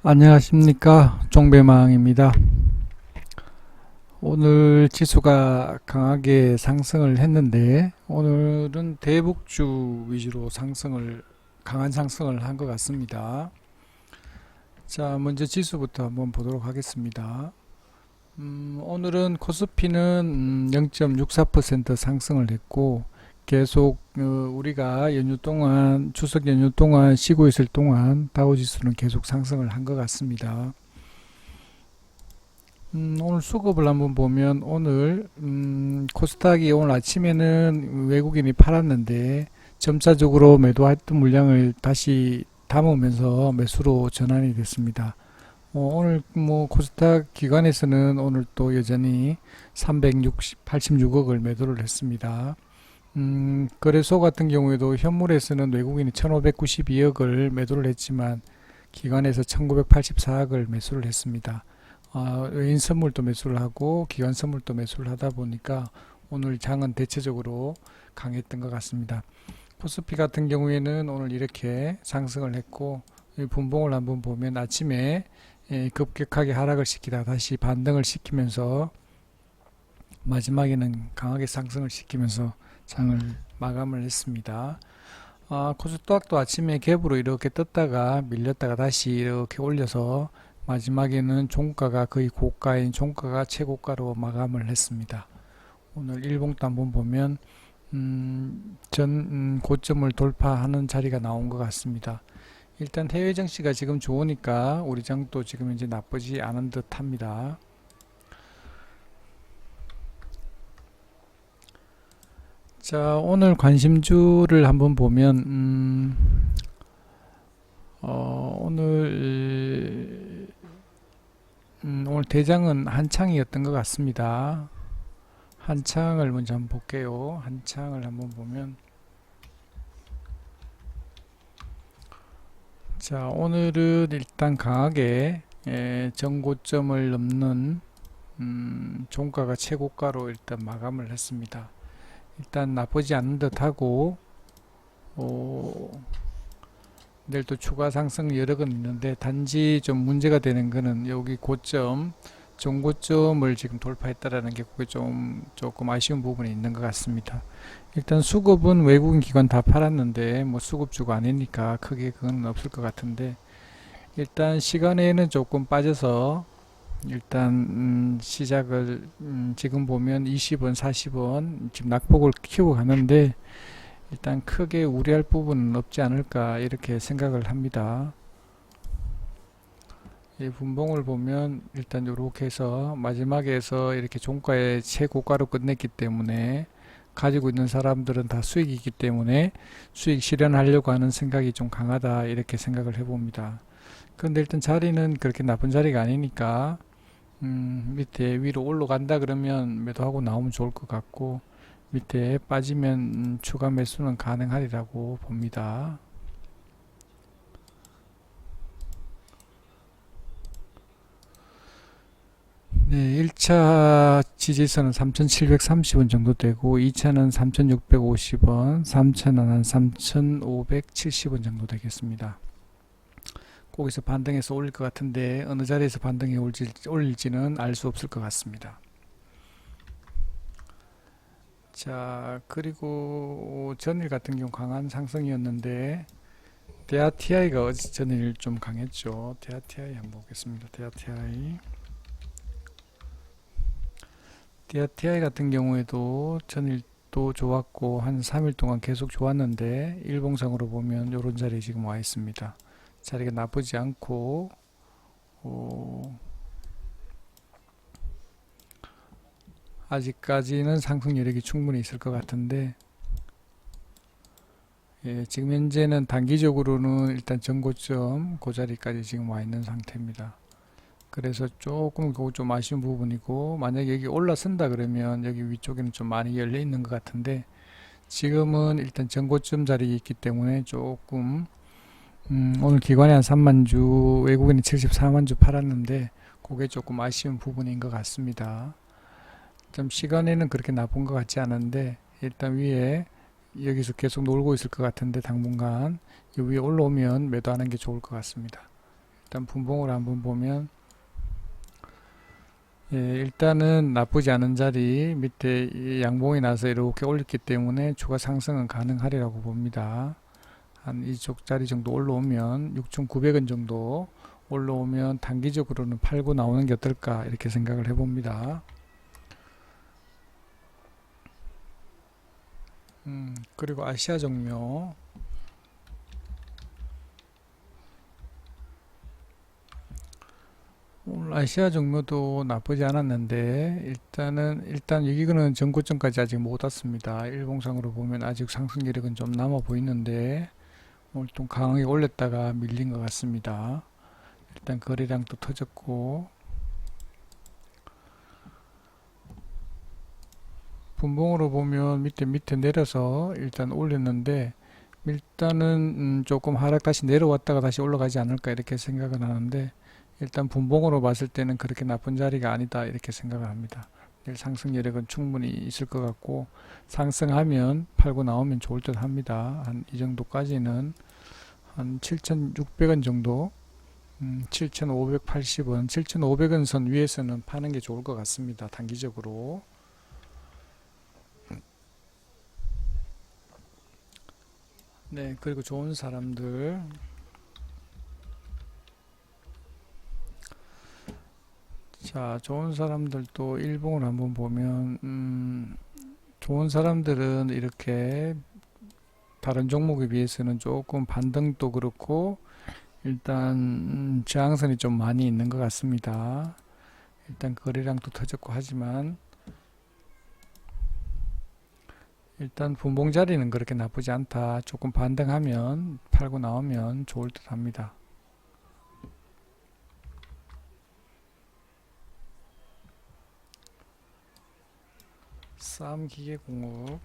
안녕하십니까, 종배망입니다. 오늘 지수가 강하게 상승을 했는데 오늘은 대북주 위주로 강한 상승을 한 것 같습니다. 자, 먼저 지수부터 한번 보도록 하겠습니다. 오늘은 코스피는 0.64% 상승을 했고 계속 우리가 추석 연휴 동안 쉬고 있을 동안 다우지수는 계속 상승을 한 것 같습니다. 오늘 수급을 한번 보면 오늘 코스닥이 오늘 아침에는 외국인이 팔았는데 점차적으로 매도했던 물량을 다시 담으면서 매수로 전환이 됐습니다. 오늘 코스닥 기관에서는 오늘 또 여전히 386억을 매도를 했습니다. 거래소 같은 경우에도 현물에서는 외국인이 1592억을 매도를 했지만 기관에서 1984억을 매수를 했습니다. 외인 선물도 매수를 하고 기관 선물도 매수를 하다 보니까 오늘 장은 대체적으로 강했던 것 같습니다. 코스피 같은 경우에는 오늘 이렇게 상승을 했고 분봉을 한번 보면 아침에 급격하게 하락을 시키다 다시 반등을 시키면서 마지막에는 강하게 상승을 시키면서 장을 마감을 했습니다. 코스닥도 아침에 갭으로 이렇게 떴다가 밀렸다가 다시 이렇게 올려서 마지막에는 종가가 거의 고가인 종가가 최고가로 마감을 했습니다. 오늘 일봉도 한번 보면 전 고점을 돌파하는 자리가 나온 것 같습니다. 일단 해외 증시가 지금 좋으니까 우리 장도 지금 이제 나쁘지 않은 듯 합니다. 자, 오늘 관심주를 한번 보면 오늘 대장은 한창이었던 것 같습니다. 한창을 먼저 한번 볼게요. 한창을 한번 보면 자, 오늘은 일단 강하게 전고점을 넘는 종가가 최고가로 일단 마감을 했습니다. 일단 나쁘지 않은 듯 하고 내일 또 추가 상승 여러 건 있는데 단지 좀 문제가 되는 거는 여기 고점 전고점을 지금 돌파했다라는 게 그게 조금 아쉬운 부분이 있는 것 같습니다. 일단 수급은 외국인 기관 다 팔았는데 뭐 수급주가 아니니까 크게 그건 없을 것 같은데 일단 시간에는 조금 빠져서 일단 시작을 지금 보면 20원 40원 지금 낙폭을 키우고 가는데 일단 크게 우려할 부분은 없지 않을까 이렇게 생각을 합니다. 이 분봉을 보면 일단 이렇게 해서 마지막에서 이렇게 종가의 최고가로 끝냈기 때문에 가지고 있는 사람들은 다 수익이 있기 때문에 수익 실현하려고 하는 생각이 좀 강하다 이렇게 생각을 해봅니다. 그런데 일단 자리는 그렇게 나쁜 자리가 아니니까 밑에 위로 올라간다 그러면 매도하고 나오면 좋을 것 같고 밑에 빠지면 추가 매수는 가능하리라고 봅니다. 네, 1차 지지선은 3,730원 정도 되고 2차는 3,650원, 3차는 한 3,570원 정도 되겠습니다. 거기서 반등해서 올릴 것 같은데 어느 자리에서 반등해 올릴지는 알 수 없을 것 같습니다. 자, 그리고 전일 같은 경우 강한 상승이었는데 대하TI가 어제 전일 좀 강했죠. 대하TI 한번 보겠습니다. 대하TI 같은 경우에도 전일도 좋았고 한 3일 동안 계속 좋았는데 일봉상으로 보면 이런 자리에 지금 와 있습니다. 자리가 나쁘지 않고 아직까지는 상승 여력이 충분히 있을 것 같은데 지금 현재는 단기적으로는 일단 전고점 그 자리까지 지금 와 있는 상태입니다. 그래서 조금 그거 좀 아쉬운 부분이고 만약에 여기 올라선다 그러면 여기 위쪽에는 좀 많이 열려 있는 것 같은데 지금은 일단 전고점 자리에 있기 때문에 조금 오늘 기관에 한 3만주 외국인이 74만주 팔았는데 그게 조금 아쉬운 부분인 것 같습니다. 좀 시간에는 그렇게 나쁜 것 같지 않은데 일단 위에 여기서 계속 놀고 있을 것 같은데 당분간 이 위에 올라오면 매도하는 게 좋을 것 같습니다. 일단 분봉을 한번 보면 예, 일단은 나쁘지 않은 자리 밑에 이 양봉이 나서 이렇게 올렸기 때문에 추가 상승은 가능하리라고 봅니다. 한 이쪽 자리 정도 올라오면 6,900원 정도 올라오면 단기적으로는 팔고 나오는 게 어떨까 이렇게 생각을 해봅니다. 그리고 아시아 종묘 오늘 아시아 종묘도 나쁘지 않았는데 일단 여기는 전고점까지 아직 못 왔습니다. 일봉상으로 보면 아직 상승 기력은 좀 남아 보이는데 오늘 좀 강하게 올렸다가 밀린 것 같습니다. 일단 거래량도 터졌고 분봉으로 보면 밑에 내려서 일단 올렸는데 일단은 조금 하락 다시 내려왔다가 다시 올라가지 않을까 이렇게 생각을 하는데 일단 분봉으로 봤을 때는 그렇게 나쁜 자리가 아니다 이렇게 생각을 합니다. 내일 상승 여력은 충분히 있을 것 같고 상승하면 팔고 나오면 좋을 듯 합니다. 한 이 정도까지는 한 7,600원 정도 7,580원 7,500원 선 위에서는 파는 게 좋을 것 같습니다. 단기적으로 네, 그리고 좋은 사람들 자, 좋은 사람들도 일봉을 한번 보면 좋은 사람들은 이렇게 다른 종목에 비해서는 조금 반등도 그렇고 일단 저항선이 좀 많이 있는 것 같습니다. 일단 거래량도 터졌고 하지만 일단 분봉 자리는 그렇게 나쁘지 않다. 조금 반등하면 팔고 나오면 좋을 듯 합니다. 싸움기계공업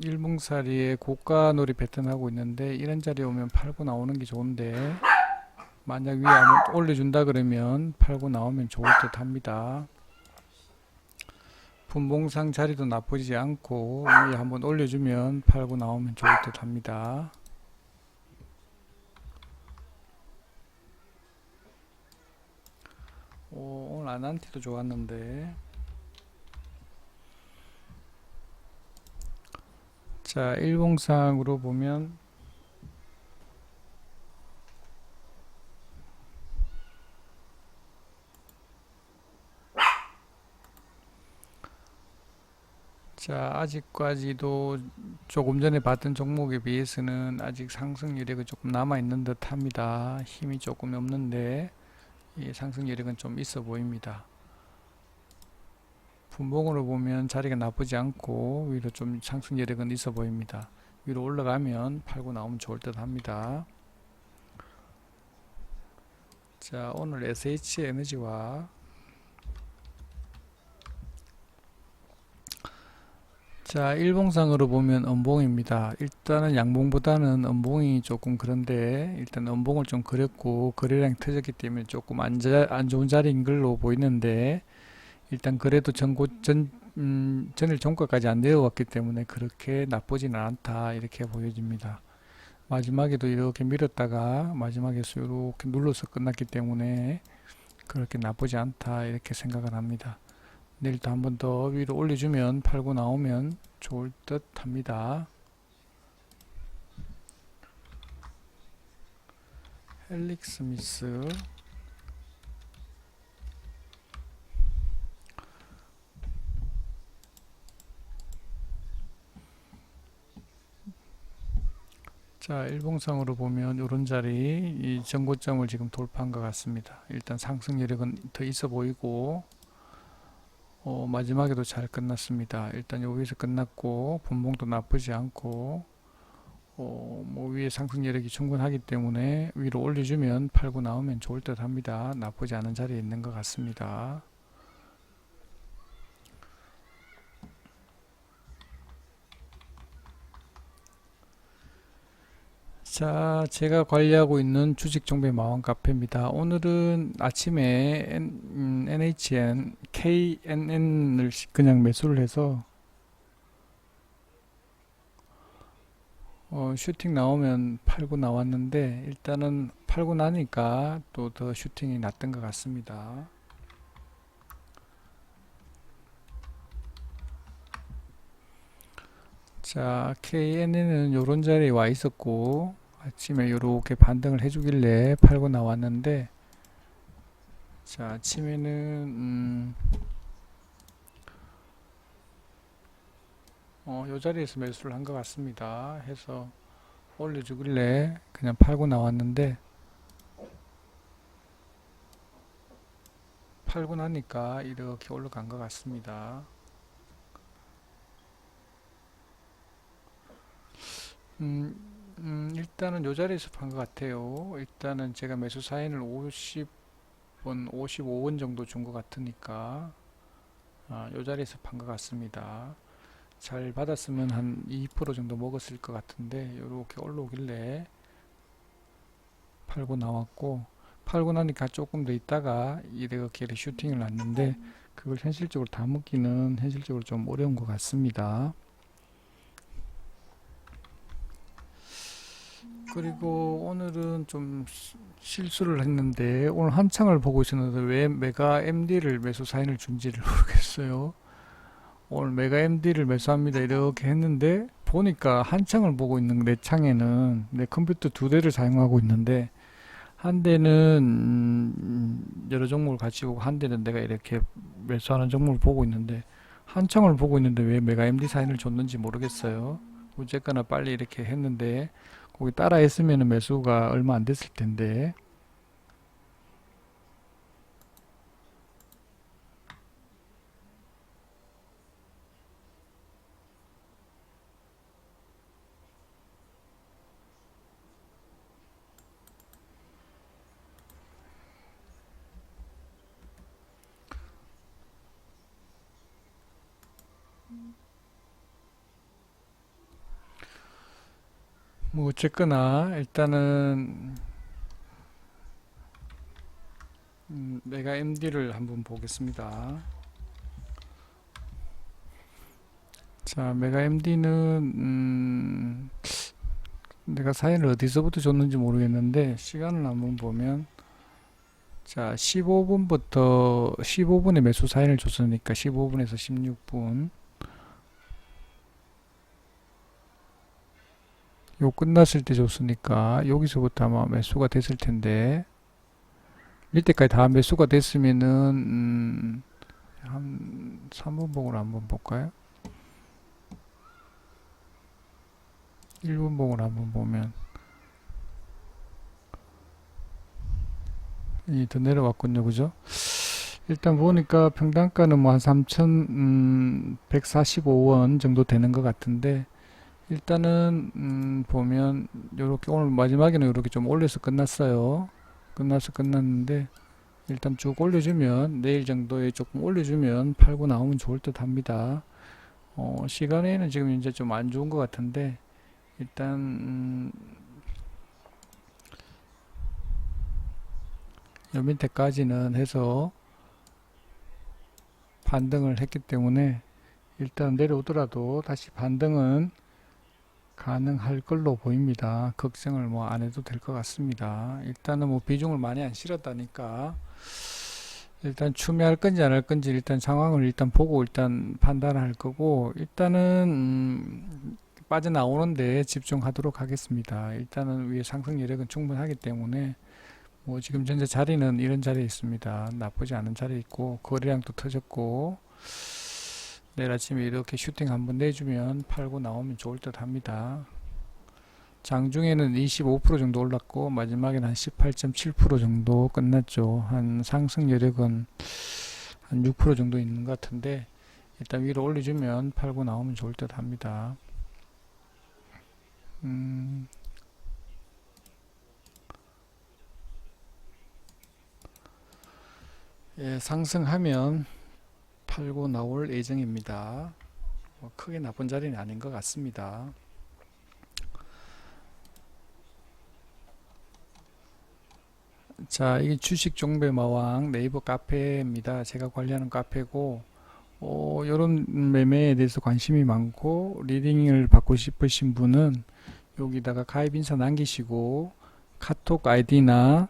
일봉사리에 고가놀이 패턴하고 있는데 이런 자리에 오면 팔고 나오는 게 좋은데 만약 위에 한번 올려준다 그러면 팔고 나오면 좋을 듯 합니다. 분봉상 자리도 나쁘지 않고 위에 한번 올려주면 팔고 나오면 좋을 듯 합니다. 오늘 아난티도 좋았는데 자 일봉상으로 보면 자 아직까지도 조금 전에 봤던 종목에 비해서는 아직 상승 여력이 조금 남아 있는 듯 합니다. 힘이 조금 없는데 이 상승 여력은 좀 있어 보입니다. 분봉으로 보면 자리가 나쁘지 않고 위로 좀 상승 여력은 있어 보입니다. 위로 올라가면 팔고 나오면 좋을 듯 합니다. 자 오늘 SH에너지와 자 일봉상으로 보면 음봉입니다. 일단은 양봉보다는 음봉이 조금 그런데 일단 음봉을 좀 그렸고 거래량이 터졌기 때문에 조금 안 좋은 자리인 걸로 보이는데 일단 그래도 전일 종가까지 안 내려왔기 때문에 그렇게 나쁘지는 않다 이렇게 보여집니다. 마지막에도 이렇게 밀었다가 마지막에서 이렇게 눌러서 끝났기 때문에 그렇게 나쁘지 않다 이렇게 생각을 합니다. 내일도 한 번 더 위로 올려주면 팔고 나오면 좋을 듯 합니다. 헬릭스미스 자 일봉상으로 보면 이런 자리 이 전고점을 지금 돌파한 것 같습니다. 일단 상승 여력은 더 있어 보이고 마지막에도 잘 끝났습니다. 일단 여기서 끝났고 분봉도 나쁘지 않고 뭐 위에 상승 여력이 충분하기 때문에 위로 올려주면 팔고 나오면 좋을 듯 합니다. 나쁘지 않은 자리에 있는 것 같습니다. 자, 제가 관리하고 있는 주식정보의 마왕 카페입니다. 오늘은 아침에 NHN, KNN을 그냥 매수를 해서 슈팅 나오면 팔고 나왔는데 일단은 팔고 나니까 또 더 슈팅이 났던 것 같습니다. 자, KNN은 요런 자리에 와 있었고 아침에 요렇게 반등을 해주길래 팔고 나왔는데, 자, 아침에는 요 자리에서 매수를 한 것 같습니다. 해서 올려주길래 그냥 팔고 나왔는데, 팔고 나니까 이렇게 올라간 것 같습니다. 일단은 요 자리에서 판 것 같아요. 일단은 제가 매수 사인을 50원, 55원 정도 준 것 같으니까 요 자리에서 판 것 같습니다. 잘 받았으면 한 2% 정도 먹었을 것 같은데 이렇게 올라오길래 팔고 나왔고, 팔고 나니까 조금 더 있다가 이렇게 슈팅을 났는데 그걸 현실적으로 다 먹기는 현실적으로 좀 어려운 것 같습니다. 그리고 오늘은 좀 실수를 했는데, 오늘 한창을 보고 있었는데 왜 메가 MD를 매수 사인을 준지를 모르겠어요. 오늘 메가 MD를 매수합니다 이렇게 했는데 보니까 한창을 보고 있는 내 창에는 내 컴퓨터 두 대를 사용하고 있는데, 한 대는 여러 종목을 같이 보고 한 대는 내가 이렇게 매수하는 종목을 보고 있는데, 한창을 보고 있는데 왜 메가 MD 사인을 줬는지 모르겠어요. 어쨌거나 빨리 이렇게 했는데 거기 따라 했으면 매수가 얼마 안 됐을 텐데. 뭐 어쨌거나 일단은 메가 MD를 한번 보겠습니다. 자, 메가 MD는 내가 사인을 어디서부터 줬는지 모르겠는데 시간을 한번 보면, 자, 15분부터 15분에 매수 사인을 줬으니까 15분에서 16분, 요 끝났을 때 줬으니까 여기서부터 아마 매수가 됐을 텐데, 이때까지 다 매수가 됐으면은 한 3분봉으로 한번 볼까요? 1분봉으로 한번 보면 이 더 내려왔군요, 그죠? 일단 보니까 평단가는 뭐 한 3,145원 정도 되는 것 같은데, 일단은 보면 요렇게 오늘 마지막에는 요렇게 좀 올려서 끝났어요. 끝났는데 일단 쭉 올려주면, 내일 정도에 조금 올려주면 팔고 나오면 좋을 듯 합니다. 시간에는 지금 이제 좀 안 좋은 것 같은데 일단 요 밑에까지는 해서 반등을 했기 때문에 일단 내려오더라도 다시 반등은 가능할 걸로 보입니다. 걱정을 뭐 안 해도 될 것 같습니다. 일단은 뭐 비중을 많이 안 실었다니까 일단 추매할 건지 안 할 건지 일단 상황을 일단 보고 일단 판단할 거고, 일단은 빠져나오는데 집중하도록 하겠습니다. 일단은 위에 상승 여력은 충분하기 때문에 뭐 지금 현재 자리는 이런 자리에 있습니다. 나쁘지 않은 자리에 있고 거래량도 터졌고, 내일 아침에 이렇게 슈팅 한번 내주면 팔고 나오면 좋을 듯 합니다. 장중에는 25% 정도 올랐고 마지막에는 한 18.7% 정도 끝났죠. 한 상승 여력은 한 6% 정도 있는 것 같은데 일단 위로 올려주면 팔고 나오면 좋을 듯 합니다. 예, 상승하면 팔고 나올 예정입니다. 뭐 크게 나쁜 자리는 아닌 것 같습니다. 자, 이게 주식 종배마왕 네이버 카페입니다. 제가 관리하는 카페고, 이런 매매에 대해서 관심이 많고 리딩을 받고 싶으신 분은 여기다가 가입 인사 남기시고 카톡 아이디나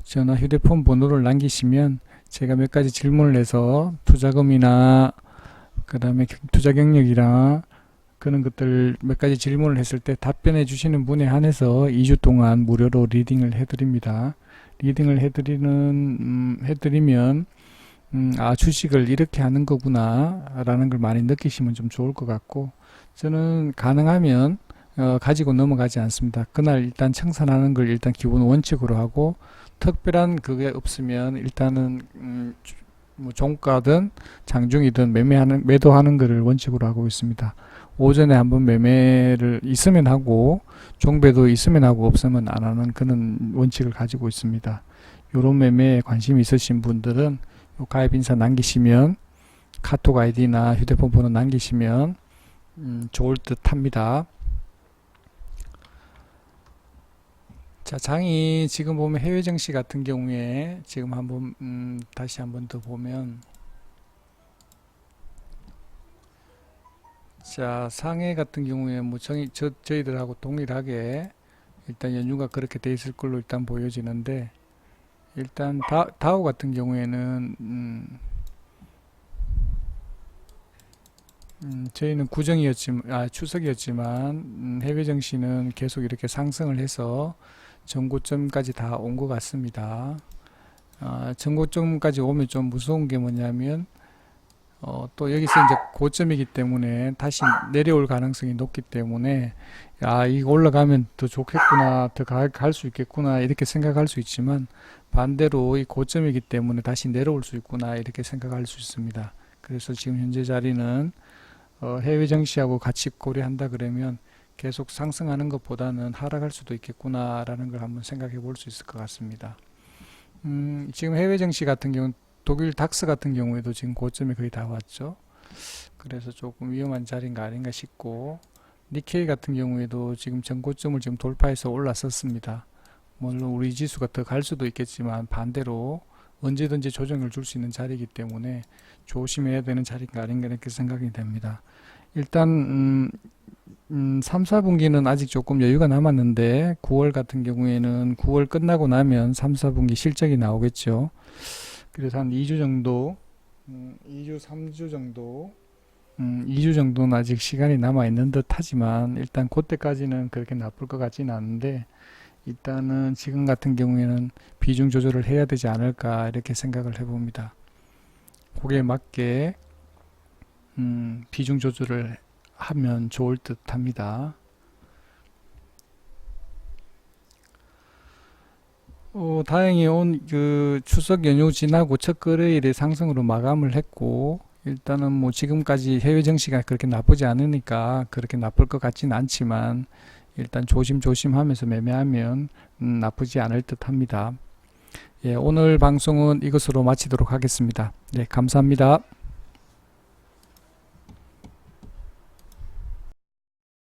전화 휴대폰 번호를 남기시면 제가 몇 가지 질문을 해서 투자금이나 그 다음에 투자 경력이랑 그런 것들 몇 가지 질문을 했을 때 답변해 주시는 분에 한해서 2주 동안 무료로 리딩을 해드립니다. 리딩을 해드리면 아, 주식을 이렇게 하는 거구나 라는 걸 많이 느끼시면 좀 좋을 것 같고, 저는 가능하면 가지고 넘어가지 않습니다. 그날 일단 청산하는 걸 일단 기본 원칙으로 하고, 특별한 그게 없으면 일단은 뭐 종가든 장중이든 매도하는 것을 원칙으로 하고 있습니다. 오전에 한번 매매를 있으면 하고 종배도 있으면 하고 없으면 안 하는 그런 원칙을 가지고 있습니다. 요런 매매에 관심이 있으신 분들은 요 가입 인사 남기시면, 카톡 아이디나 휴대폰 번호 남기시면 좋을 듯 합니다. 자, 장이 지금 보면 해외 증시 같은 경우에 지금 한번 다시 한번 더 보면, 자, 상해 같은 경우에 뭐 저희들하고 동일하게 일단 연휴가 그렇게 돼 있을 걸로 일단 보여지는데, 일단 다우 같은 경우에는 저희는 추석이었지만 해외 증시는 계속 이렇게 상승을 해서 전고점까지 다 온 것 같습니다. 전고점까지 오면 좀 무서운 게 뭐냐면 또 여기서 이제 고점이기 때문에 다시 내려올 가능성이 높기 때문에, 이거 올라가면 더 좋겠구나, 더 갈 수 있겠구나 이렇게 생각할 수 있지만, 반대로 이 고점이기 때문에 다시 내려올 수 있구나 이렇게 생각할 수 있습니다. 그래서 지금 현재 자리는 해외 증시하고 같이 고려한다 그러면 계속 상승하는 것보다는 하락할 수도 있겠구나라는 걸 한번 생각해 볼 수 있을 것 같습니다. 지금 해외 증시 같은 경우는 독일 닥스 같은 경우에도 지금 고점에 거의 다 왔죠. 그래서 조금 위험한 자리인가 아닌가 싶고, 니케이 같은 경우에도 지금 전고점을 지금 돌파해서 올라섰습니다. 물론 우리 지수가 더 갈 수도 있겠지만 반대로 언제든지 조정을 줄 수 있는 자리이기 때문에 조심해야 되는 자리인가 아닌가 이렇게 생각이 됩니다. 일단 3, 4분기는 아직 조금 여유가 남았는데 9월 같은 경우에는 9월 끝나고 나면 3, 4분기 실적이 나오겠죠. 그래서 한 2주 정도, 2주, 3주 정도, 2주 정도는 아직 시간이 남아 있는 듯 하지만, 일단 그때까지는 그렇게 나쁠 것 같지는 않은데, 일단은 지금 같은 경우에는 비중 조절을 해야 되지 않을까 이렇게 생각을 해봅니다. 거기에 맞게 비중 조절을 하면 좋을 듯 합니다. 다행히 그 추석 연휴 지나고 첫 거래일에 상승으로 마감을 했고, 일단은 뭐 지금까지 해외 증시가 그렇게 나쁘지 않으니까 그렇게 나쁠 것 같지는 않지만, 일단 조심조심 하면서 매매하면 나쁘지 않을 듯 합니다. 예, 오늘 방송은 이것으로 마치도록 하겠습니다. 네, 감사합니다.